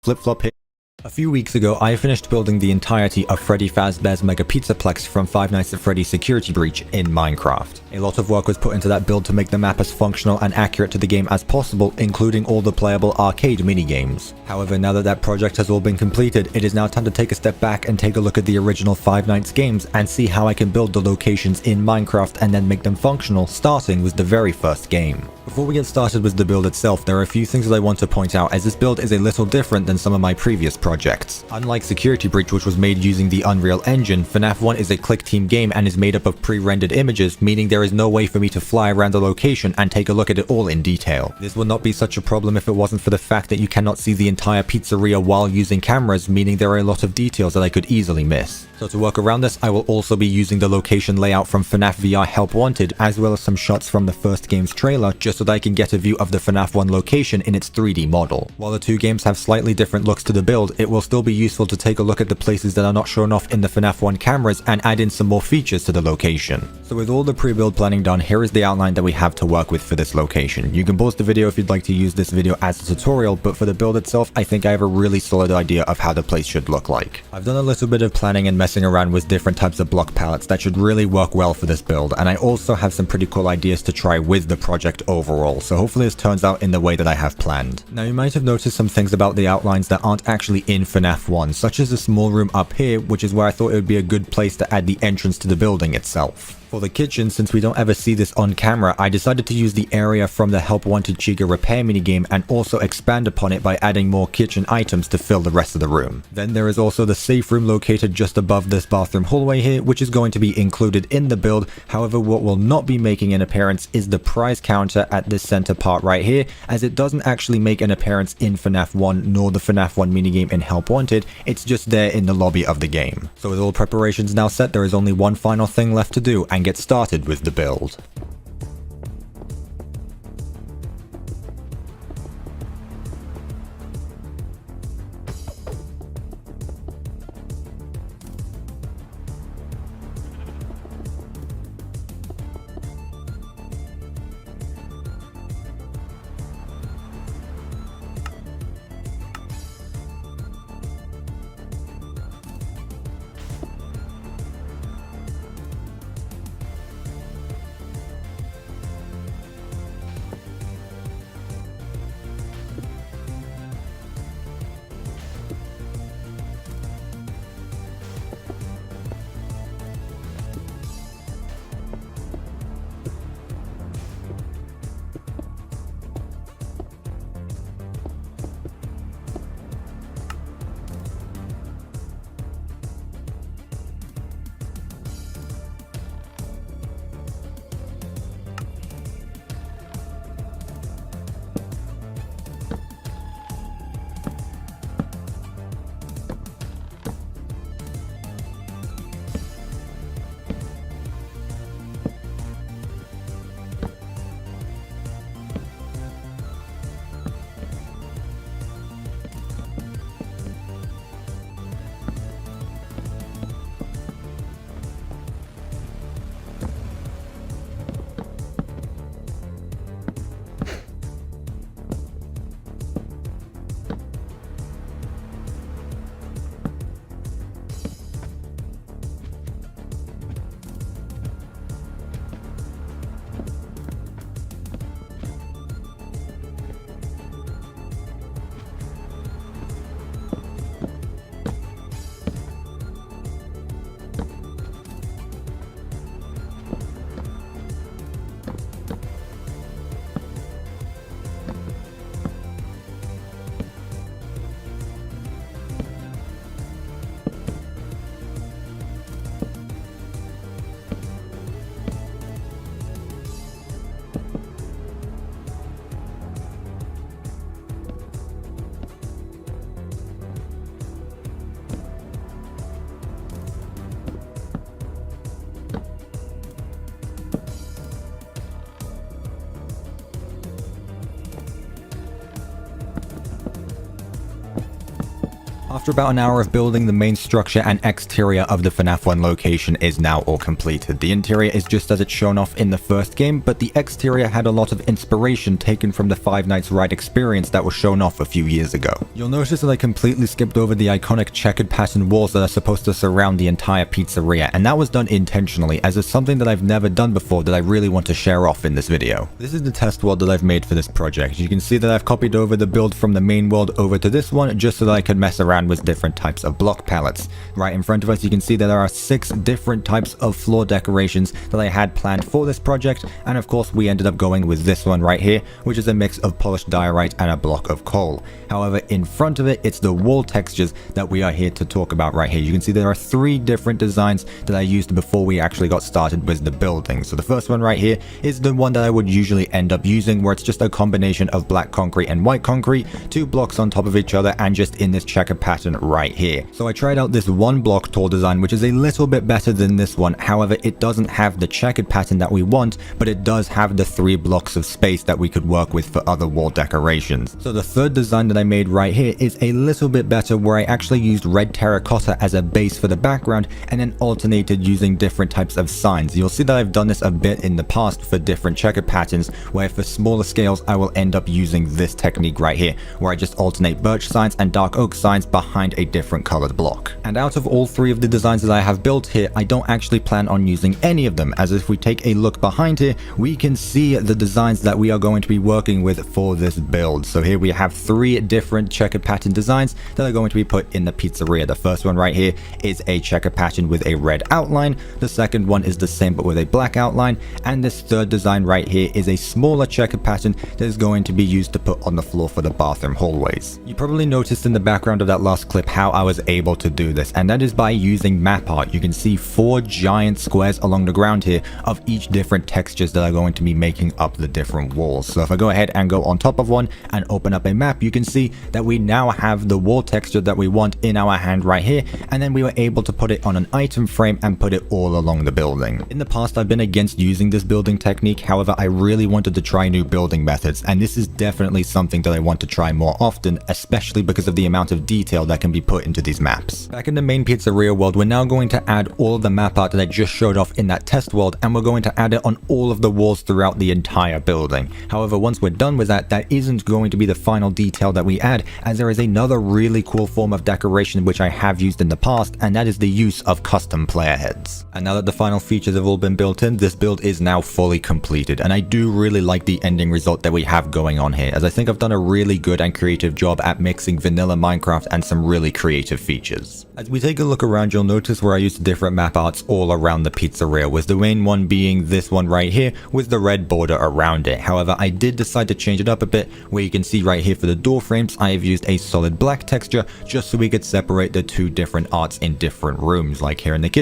flip-flop here. A few weeks ago, I finished building the entirety of Freddy Fazbear's Mega Pizzaplex from Five Nights at Freddy's Security Breach in Minecraft. A lot of work was put into that build to make the map as functional and accurate to the game as possible, including all the playable arcade minigames. However, now that that project has all been completed, it is now time to take a step back and take a look at the original Five Nights games and see how I can build the locations in Minecraft and then make them functional, starting with the very first game. Before we get started with the build itself, there are a few things that I want to point out, as this build is a little different than some of my previous projects. Unlike Security Breach, which was made using the Unreal Engine, FNAF 1 is a click team game and is made up of pre-rendered images, meaning there is no way for me to fly around the location and take a look at it all in detail. This would not be such a problem if it wasn't for the fact that you cannot see the entire pizzeria while using cameras, meaning there are a lot of details that I could easily miss. So to work around this, I will also be using the location layout from FNAF VR Help Wanted, as well as some shots from the first game's trailer, just so that I can get a view of the FNAF 1 location in its 3D model. While the two games have slightly different looks to the build, it will still be useful to take a look at the places that are not shown off in the FNAF 1 cameras and add in some more features to the location. So with all the pre-build planning done, here is the outline that we have to work with for this location. You can pause the video if you'd like to use this video as a tutorial, but for the build itself, I think I have a really solid idea of how the place should look like. I've done a little bit of planning and messing around with different types of block palettes that should really work well for this build, and I also have some pretty cool ideas to try with the project overall, so hopefully this turns out in the way that I have planned. Now you might have noticed some things about the outlines that aren't actually in FNAF 1, such as the small room up here, which is where I thought it would be a good place to add the entrance to the building itself. For the kitchen, since we don't ever see this on camera, I decided to use the area from the Help Wanted Chica repair minigame and also expand upon it by adding more kitchen items to fill the rest of the room. Then there is also the safe room located just above this bathroom hallway here, which is going to be included in the build. However, what will not be making an appearance is the prize counter at this center part right here, as it doesn't actually make an appearance in FNAF 1 nor the FNAF 1 minigame in Help Wanted, it's just there in the lobby of the game. So with all preparations now set, there is only one final thing left to do and get started with the build. After about an hour of building, the main structure and exterior of the FNAF 1 location is now all completed. The interior is just as it's shown off in the first game, but the exterior had a lot of inspiration taken from the Five Nights ride experience that was shown off a few years ago. You'll notice that I completely skipped over the iconic checkered pattern walls that are supposed to surround the entire pizzeria, and that was done intentionally as it's something that I've never done before that I really want to share off in this video. This is the test world that I've made for this project. You can see that I've copied over the build from the main world over to this one just so that I could mess around with different types of block palettes. Right in front of us you can see that there are 6 different types of floor decorations that I had planned for this project, and of course we ended up going with this one right here, which is a mix of polished diorite and a block of coal. However, in front of it, it's the wall textures that we are here to talk about right here. You can see there are 3 different designs that I used before we actually got started with the building. So the first one right here is the one that I would usually end up using, where it's just a combination of black concrete and white concrete, 2 blocks on top of each other and just in this checker pattern right here. So I tried out this 1 block tall design, which is a little bit better than this one. However, it doesn't have the checkered pattern that we want, but it does have the 3 blocks of space that we could work with for other wall decorations. So the third design that I made right here is a little bit better, where I actually used red terracotta as a base for the background and then alternated using different types of signs. You'll see that I've done this a bit in the past for different checkered patterns, where for smaller scales I will end up using this technique right here, where I just alternate birch signs and dark oak signs behind a different colored block. And out of all 3 of the designs that I have built here, I don't actually plan on using any of them, as if we take a look behind here, we can see the designs that we are going to be working with for this build. So here we have 3 different checkered pattern designs that are going to be put in the pizzeria. The first one right here is a checker pattern with a red outline. The second one is the same but with a black outline, and this third design right here is a smaller checker pattern that is going to be used to put on the floor for the bathroom hallways. You probably noticed in the background of that last clip how I was able to do this, and that is by using map art. You can see 4 giant squares along the ground here of each different textures that are going to be making up the different walls. So if I go ahead and go on top of one and open up a map, you can see that we now have the wall texture that we want in our hand right here, and then we were able to put it on an item frame and put it all along the building. In the past I've been against using this building technique, however I really wanted to try new building methods, and this is definitely something that I want to try more often, especially because of the amount of detail that can be put into these maps. Back in the main pizzeria world, we're now going to add all of the map art that I just showed off in that test world, and we're going to add it on all of the walls throughout the entire building. However, once we're done with that, that isn't going to be the final detail that we add, as there is another really cool form of decoration which I have used in the past, and that is the use of custom player heads. And now that the final features have all been built in, this build is now fully completed, and I do really like the ending result that we have going on here, as I think I've done a really good and creative job at mixing vanilla Minecraft and some really creative features. As we take a look around, you'll notice where I used different map arts all around the pizzeria, with the main one being this one right here with the red border around it. However, I did decide to change it up a bit, where you can see right here for the door frames I have used a solid black texture just so we could separate the 2 different arts in different rooms. Like here in the kitchen